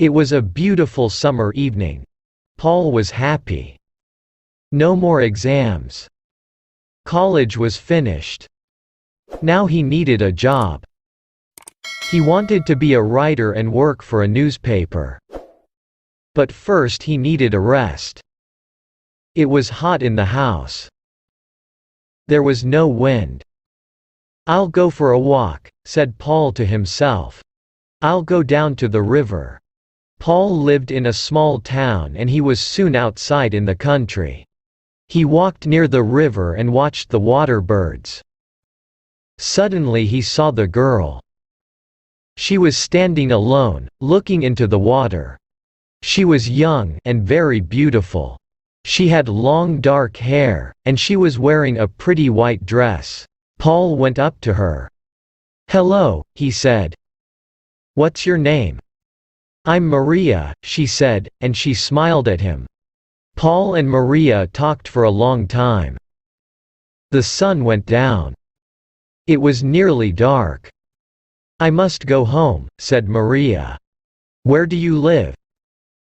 It was a beautiful summer evening. Paul was happy. No more exams. College was finished. Now he needed a job. He wanted to be a writer and work for a newspaper. But first he needed a rest. It was hot in the house. There was no wind. "I'll go for a walk," said Paul to himself. "I'll go down to the river." Paul lived in a small town and he was soon outside in the country. He walked near the river and watched the water birds. Suddenly he saw the girl. She was standing alone, looking into the water. She was young and very beautiful. She had long dark hair, and she was wearing a pretty white dress. Paul went up to her. "Hello," he said. "What's your name?" "I'm Maria," she said, and she smiled at him. Paul and Maria talked for a long time. The sun went down. It was nearly dark. "I must go home," said Maria. "Where do you live?"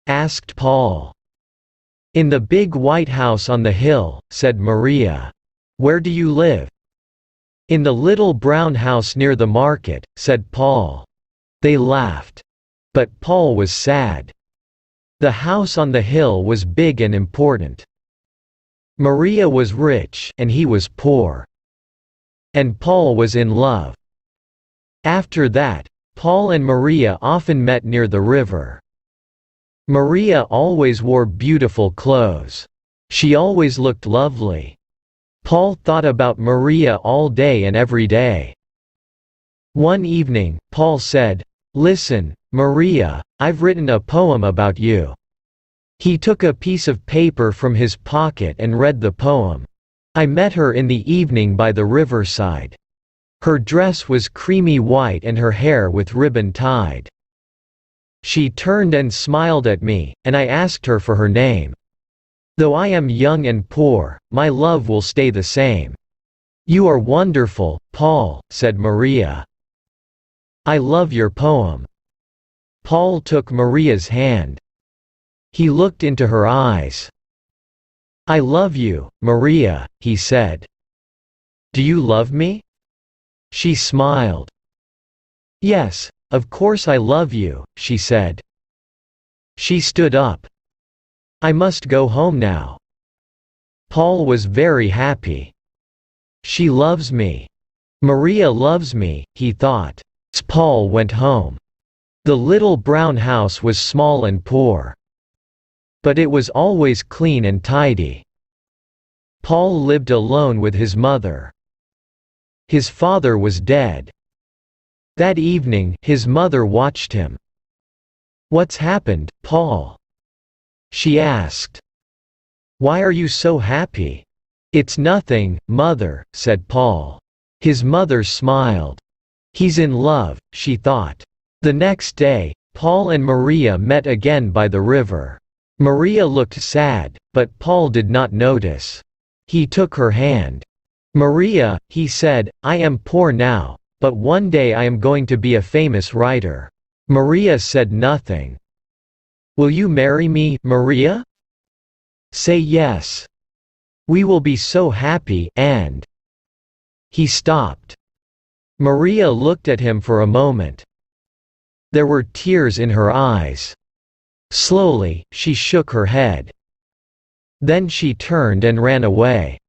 asked Paul. "In the big white house on the hill," said Maria. "Where do you live?" "In the little brown house near the market," said Paul. They laughed. But Paul was sad. The house on the hill was big and important. Maria was rich and he was poor. And Paul was in love. After that, Paul and Maria often met near the river. Maria always wore beautiful clothes. She always looked lovely. Paul thought about Maria all day and every day. One evening, Paul said, "Listen, Maria, I've written a poem about you." He took a piece of paper from his pocket and read the poem. "I met her in the evening by the riverside. Her dress was creamy white and her hair with ribbon tied. She turned and smiled at me, and I asked her for her name. Though I am young and poor, my love will stay the same." "You are wonderful, Paul," said Maria. "I love your poem." Paul took Maria's hand. He looked into her eyes. "I love you, Maria," he said. "Do you love me?" She smiled. "Yes, of course I love you," she said. She stood up. "I must go home now." Paul was very happy. "She loves me. Maria loves me," he thought. Paul went home. The little brown house was small and poor. But it was always clean and tidy. Paul lived alone with his mother. His father was dead. That evening, his mother watched him. "What's happened, Paul?" she asked. "Why are you so happy?" "It's nothing, mother," said Paul. His mother smiled. "He's in love," she thought. The next day, Paul and Maria met again by the river. Maria looked sad, but Paul did not notice. He took her hand. "Maria," he said, "I am poor now, but one day I am going to be a famous writer." Maria said nothing. "Will you marry me, Maria? Say yes. We will be so happy, and—" He stopped. Maria looked at him for a moment. There were tears in her eyes. Slowly, she shook her head. Then she turned and ran away.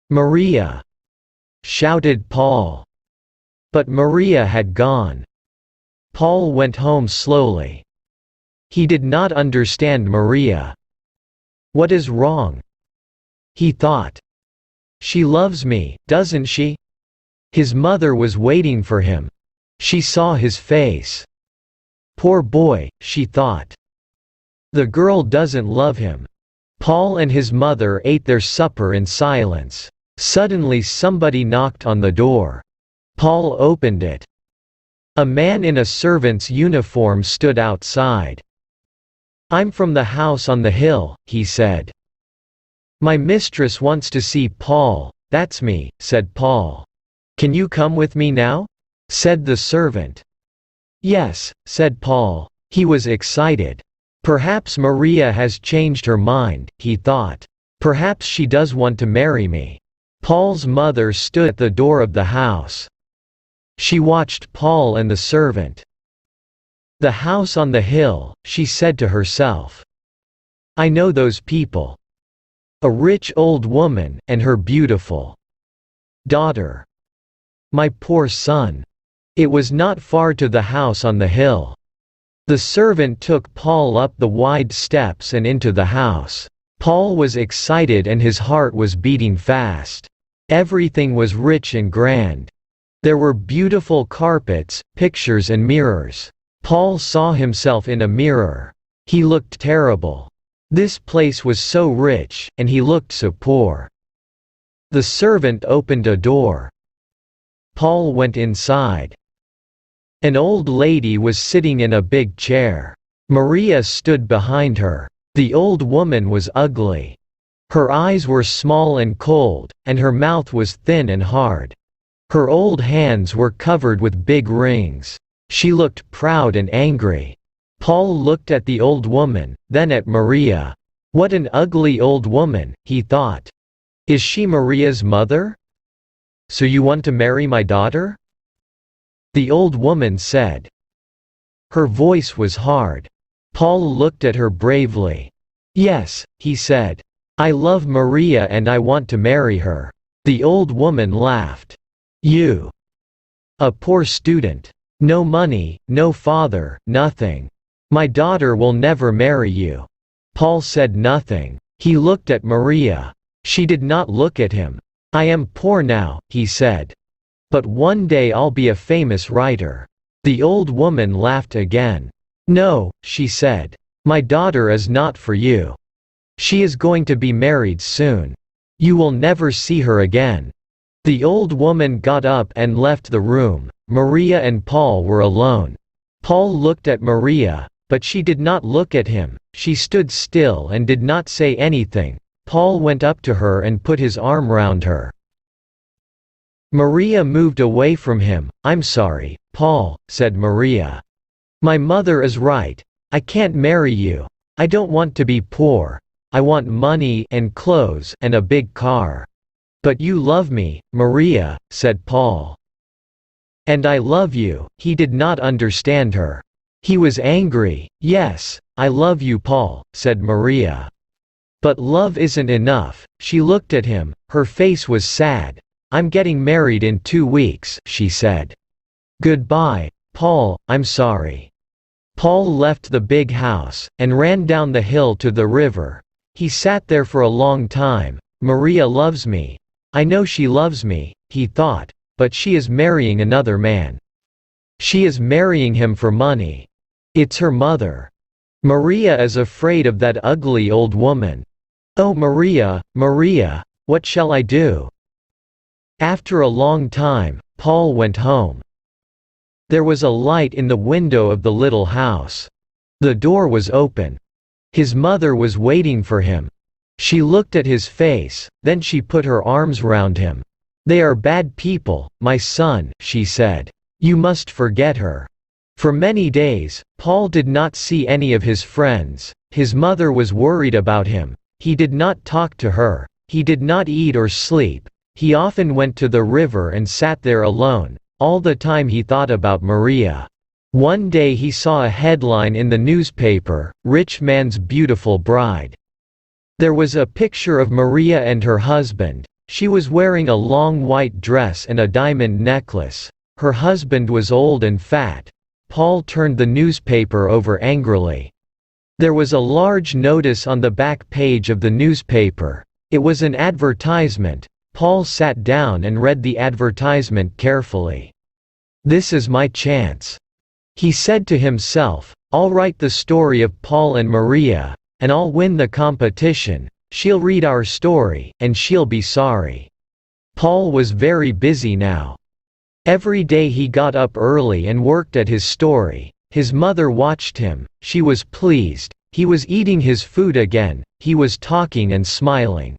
"Maria!" shouted Paul. But Maria had gone. Paul went home slowly. He did not understand Maria. "What is wrong?" he thought. "She loves me, doesn't she?" His mother was waiting for him. She saw his face. "Poor boy," she thought. "The girl doesn't love him." Paul and his mother ate their supper in silence. Suddenly somebody knocked on the door. Paul opened it. A man in a servant's uniform stood outside. "I'm from the house on the hill," he said. "My mistress wants to see Paul." "That's me," said Paul. "Can you come with me now?" said the servant. "Yes," said Paul. He was excited. Perhaps Maria has changed her mind, he thought. Perhaps she does want to marry me. Paul's mother stood at the door of the house. She watched Paul and the servant. The house on the hill, she said to herself. I know those people. A rich old woman, and her beautiful daughter. My poor son. It was not far to the house on the hill. The servant took Paul up the wide steps and into the house. Paul was excited and his heart was beating fast. Everything was rich and grand. There were beautiful carpets, pictures and mirrors. Paul saw himself in a mirror. He looked terrible. This place was so rich, and he looked so poor. The servant opened a door. Paul went inside. An old lady was sitting in a big chair. Maria stood behind her. The old woman was ugly. Her eyes were small and cold, and her mouth was thin and hard. Her old hands were covered with big rings. She looked proud and angry. Paul looked at the old woman, then at Maria. What an ugly old woman, he thought. Is she Maria's mother? So you want to marry my daughter? The old woman said. Her voice was hard. Paul looked at her bravely. Yes, he said. I love Maria and I want to marry her. The old woman laughed. You. A poor student. No money, no father, nothing. My daughter will never marry you. Paul said nothing. He looked at Maria. She did not look at him. I am poor now, he said. But one day I'll be a famous writer. The old woman laughed again. No, she said. My daughter is not for you. She is going to be married soon. You will never see her again. The old woman got up and left the room. Maria and Paul were alone. Paul looked at Maria, but she did not look at him. She stood still and did not say anything. Paul went up to her and put his arm round her. Maria moved away from him. I'm sorry, Paul, said Maria. My mother is right. I can't marry you. I don't want to be poor. I want money and clothes and a big car. But you love me, Maria, said Paul. And I love you. He did not understand her. He was angry. Yes, I love you, Paul, said Maria. But love isn't enough. She looked at him. Her face was sad. I'm getting married in 2 weeks, she said. Goodbye, Paul, I'm sorry. Paul left the big house, and ran down the hill to the river. He sat there for a long time. Maria loves me. I know she loves me, he thought, but she is marrying another man. She is marrying him for money. It's her mother. Maria is afraid of that ugly old woman. Oh Maria, Maria, what shall I do? After a long time, Paul went home. There was a light in the window of the little house. The door was open. His mother was waiting for him. She looked at his face, then she put her arms round him. They are bad people, my son, she said. You must forget her. For many days, Paul did not see any of his friends. His mother was worried about him. He did not talk to her. He did not eat or sleep. He often went to the river and sat there alone. All the time he thought about Maria. One day he saw a headline in the newspaper, "Rich Man's Beautiful Bride." There was a picture of Maria and her husband. She was wearing a long white dress and a diamond necklace. Her husband was old and fat. Paul turned the newspaper over angrily. There was a large notice on the back page of the newspaper. It was an advertisement. Paul sat down and read the advertisement carefully. This is my chance. He said to himself, I'll write the story of Paul and Maria, and I'll win the competition. She'll read our story, and she'll be sorry. Paul was very busy now. Every day he got up early and worked at his story. His mother watched him. She was pleased. He was eating his food again. He was talking and smiling.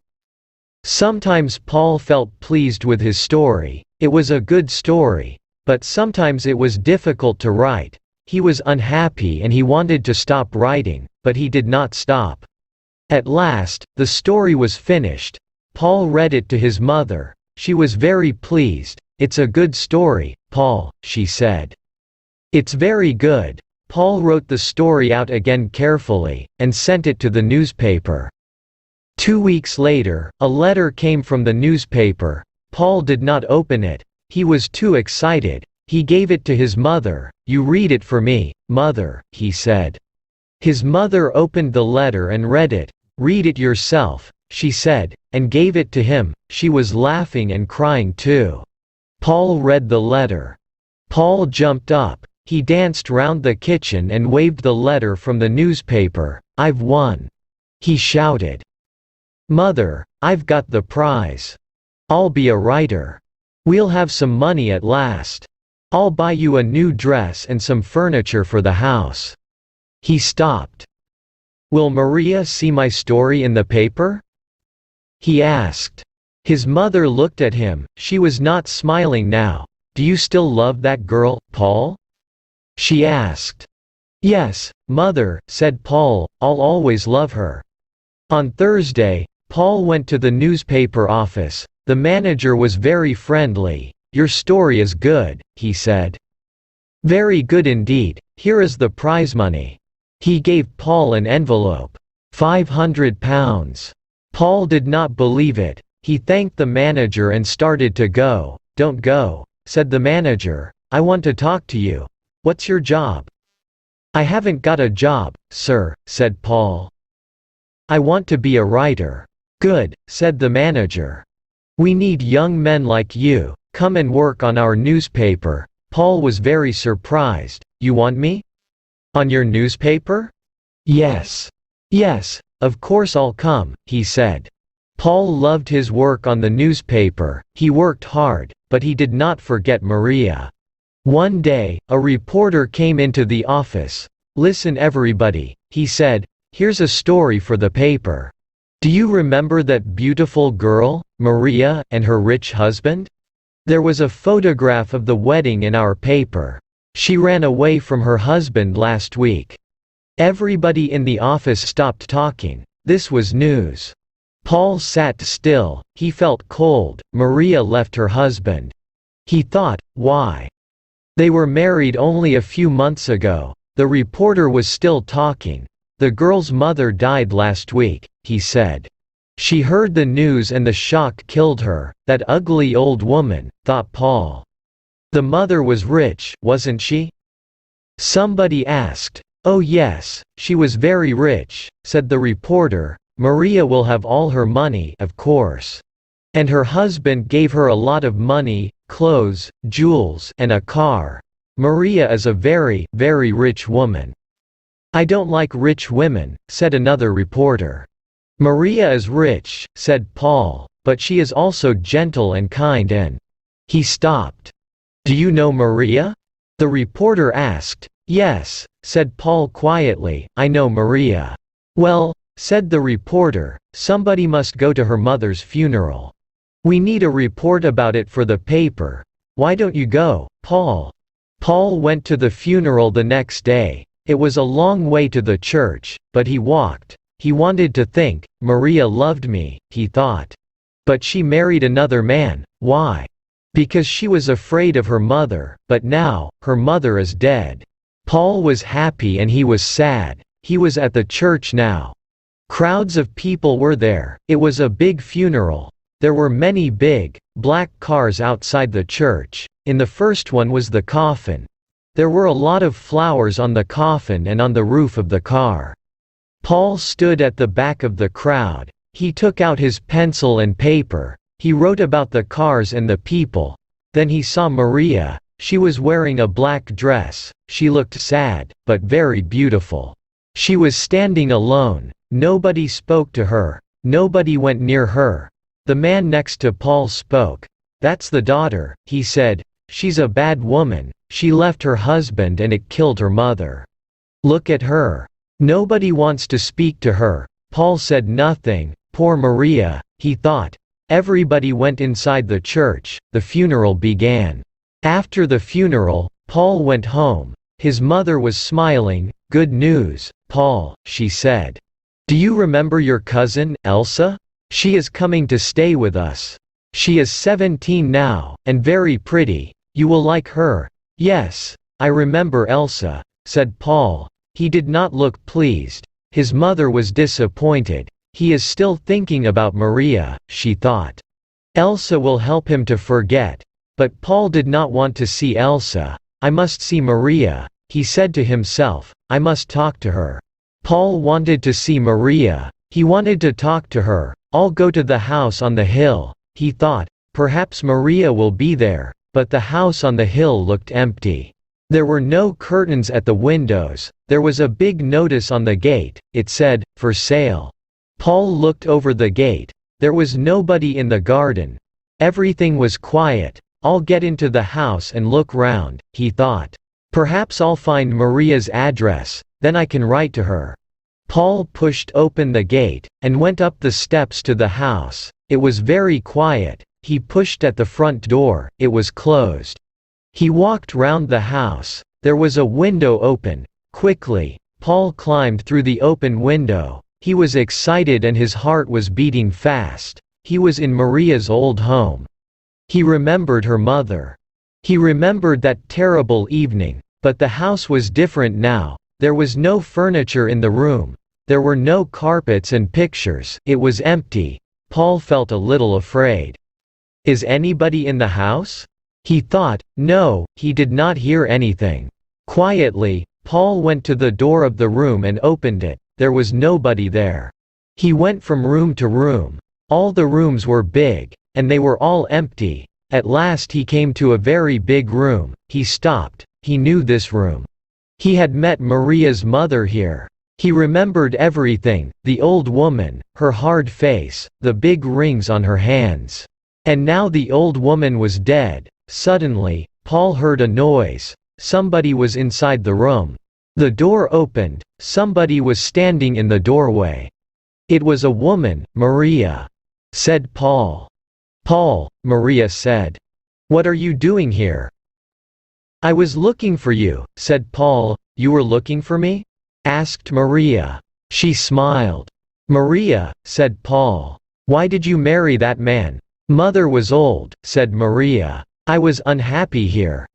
Sometimes Paul felt pleased with his story. It was a good story. But sometimes it was difficult to write. He was unhappy and he wanted to stop writing, but he did not stop. At last, the story was finished. Paul read it to his mother. She was very pleased. "It's a good story, Paul," she said. "It's very good." Paul wrote the story out again carefully, and sent it to the newspaper. 2 weeks later, a letter came from the newspaper. Paul did not open it. He was too excited. He gave it to his mother. "You read it for me, Mother," he said. His mother opened the letter and read it. "Read it yourself," she said, and gave it to him. She was laughing and crying too. Paul read the letter. Paul jumped up. He danced round the kitchen and waved the letter from the newspaper. "I've won!" he shouted. "Mother, I've got the prize. I'll be a writer. We'll have some money at last. I'll buy you a new dress and some furniture for the house." He stopped. "Will Maria see my story in the paper?" he asked. His mother looked at him. She was not smiling now. "Do you still love that girl, Paul?" she asked. "Yes, Mother," said Paul, "I'll always love her." On Thursday, Paul went to the newspaper office. The manager was very friendly. "Your story is good," he said. "Very good indeed. Here is the prize money." He gave Paul an envelope. £500. Paul did not believe it. He thanked the manager and started to go. "Don't go," said the manager. "I want to talk to you. What's your job?" "I haven't got a job, sir," said Paul. "I want to be a writer." "Good," said the manager. "We need young men like you. Come and work on our newspaper." Paul was very surprised. "You want me? On your newspaper?" "Yes. Yes, of course I'll come," he said. Paul loved his work on the newspaper. He worked hard, but he did not forget Maria. One day, a reporter came into the office. "Listen everybody," he said, "here's a story for the paper. Do you remember that beautiful girl, Maria, and her rich husband? There was a photograph of the wedding in our paper. She ran away from her husband last week." Everybody in the office stopped talking. This was news. Paul sat still. He felt cold. Maria left her husband. He thought, why? They were married only a few months ago. The reporter was still talking. "The girl's mother died last week," he said. "She heard the news and the shock killed her. That ugly old woman," thought Paul. "The mother was rich, wasn't she?" Somebody asked. "Oh yes, she was very rich," said the reporter. "Maria will have all her money, of course. And her husband gave her a lot of money, clothes, jewels, and a car. Maria is a very, very rich woman." "I don't like rich women," said another reporter. "Maria is rich," said Paul, "but she is also gentle and kind and—" He stopped. "Do you know Maria?" the reporter asked. "Yes," said Paul quietly, "I know Maria." "Well," said the reporter, "somebody must go to her mother's funeral. We need a report about it for the paper. Why don't you go, Paul?" Paul went to the funeral the next day. It was a long way to the church, but he walked. He wanted to think, "Maria loved me," he thought. "But she married another man. Why? Because she was afraid of her mother, but now, her mother is dead." Paul was happy and he was sad. He was at the church now. Crowds of people were there. It was a big funeral. There were many big, black cars outside the church. In the first one was the coffin. There were a lot of flowers on the coffin and on the roof of the car. Paul stood at the back of the crowd. He took out his pencil and paper. He wrote about the cars and the people. Then he saw Maria. She was wearing a black dress. She looked sad, but very beautiful. She was standing alone. Nobody spoke to her. Nobody went near her. The man next to Paul spoke. "That's the daughter," he said. "She's a bad woman. She left her husband and it killed her mother. Look at her. Nobody wants to speak to her." Paul said nothing. Poor Maria, he thought. Everybody went inside the church. The funeral began. After the funeral, Paul went home. His mother was smiling. "Good news, Paul," she said. "Do you remember your cousin, Elsa? She is coming to stay with us. She is 17 now, and very pretty. You will like her." "Yes, I remember Elsa," said Paul. He did not look pleased. His mother was disappointed. He is still thinking about Maria, she thought. Elsa will help him to forget. But Paul did not want to see Elsa. "I must see Maria," he said to himself. "I must talk to her." Paul wanted to see Maria. He wanted to talk to her. "I'll go to the house on the hill," he thought. "Perhaps Maria will be there." But the house on the hill looked empty. There were no curtains at the windows. There was a big notice on the gate. It said, "For sale." Paul looked over the gate. There was nobody in the garden. Everything was quiet. "I'll get into the house and look round," he thought. "Perhaps I'll find Maria's address, then I can write to her." Paul pushed open the gate, and went up the steps to the house. It was very quiet. He pushed at the front door. It was closed. He walked round the house. There was a window open. Quickly, Paul climbed through the open window. He was excited and his heart was beating fast. He was in Maria's old home. He remembered her mother. He remembered that terrible evening. But the house was different now. There was no furniture in the room. There were no carpets and pictures. It was empty. Paul felt a little afraid. "Is anybody in the house?" he thought. No, he did not hear anything. Quietly, Paul went to the door of the room and opened it. There was nobody there. He went from room to room. All the rooms were big, and they were all empty. At last he came to a very big room. He stopped. He knew this room. He had met Maria's mother here. He remembered everything, the old woman, her hard face, the big rings on her hands. And now the old woman was dead. Suddenly, Paul heard a noise. Somebody was inside the room. The door opened. Somebody was standing in the doorway. "It was a woman, Maria," said Paul. "Paul," Maria said. "What are you doing here?" "I was looking for you," said Paul. "You were looking for me?" asked Maria. She smiled. "Maria," said Paul. "Why did you marry that man?" "Mother was old," said Maria. "I was unhappy here.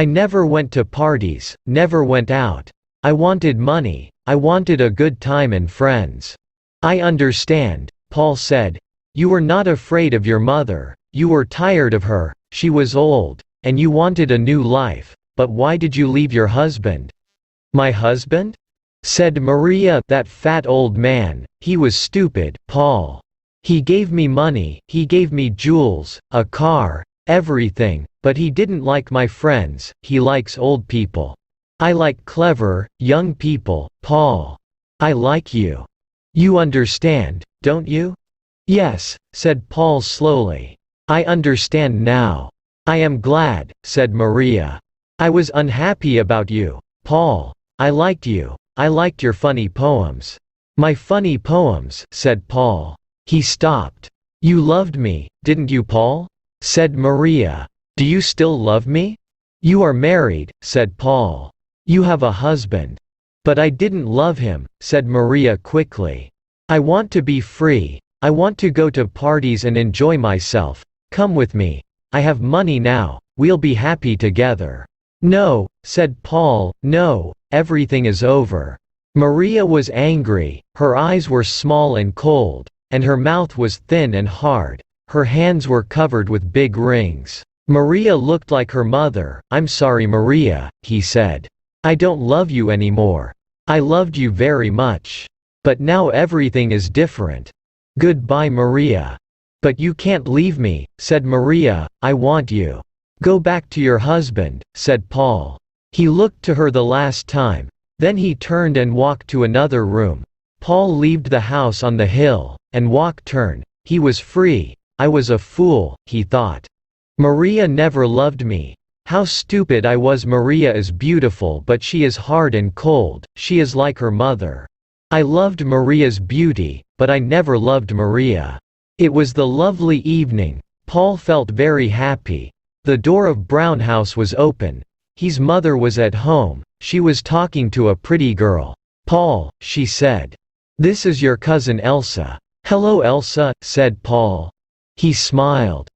I never went to parties, never went out. I wanted money. I wanted a good time and friends." "I understand," Paul said. "You were not afraid of your mother. You were tired of her. She was old. And you wanted a new life. But why did you leave your husband?" "My husband?" said Maria. "That fat old man. He was stupid, Paul. He gave me money, he gave me jewels, a car, everything, but he didn't like my friends. He likes old people. I like clever, young people, Paul. I like you. You understand, don't you?" "Yes," said Paul slowly. "I understand now. I am glad," said Maria. "I was unhappy about you, Paul. I liked you. I liked your funny poems." "My funny poems," said Paul. He stopped. "You loved me, didn't you, Paul?" said Maria. "Do you still love me?" "You are married," said Paul. "You have a husband." "But I didn't love him," said Maria quickly. "I want to be free. I want to go to parties and enjoy myself. Come with me. I have money now. We'll be happy together." "No," said Paul, "no, everything is over." Maria was angry. Her eyes were small and cold, and her mouth was thin and hard. Her hands were covered with big rings. Maria looked like her mother. "I'm sorry, Maria," he said. "I don't love you anymore. I loved you very much. But now everything is different. Goodbye, Maria." "But you can't leave me," said Maria. "I want you." "Go back to your husband," said Paul. He looked to her the last time. Then he turned and walked to another room. Paul left the house on the hill, and turned. He was free. "I was a fool," he thought. "Maria never loved me. How stupid I was. Maria is beautiful, but she is hard and cold. She is like her mother. I loved Maria's beauty, but I never loved Maria." It was the lovely evening. Paul felt very happy. The door of Brown House was open. His mother was at home. She was talking to a pretty girl. "Paul," she said. "This is your cousin Elsa." "Hello Elsa," said Paul. He smiled.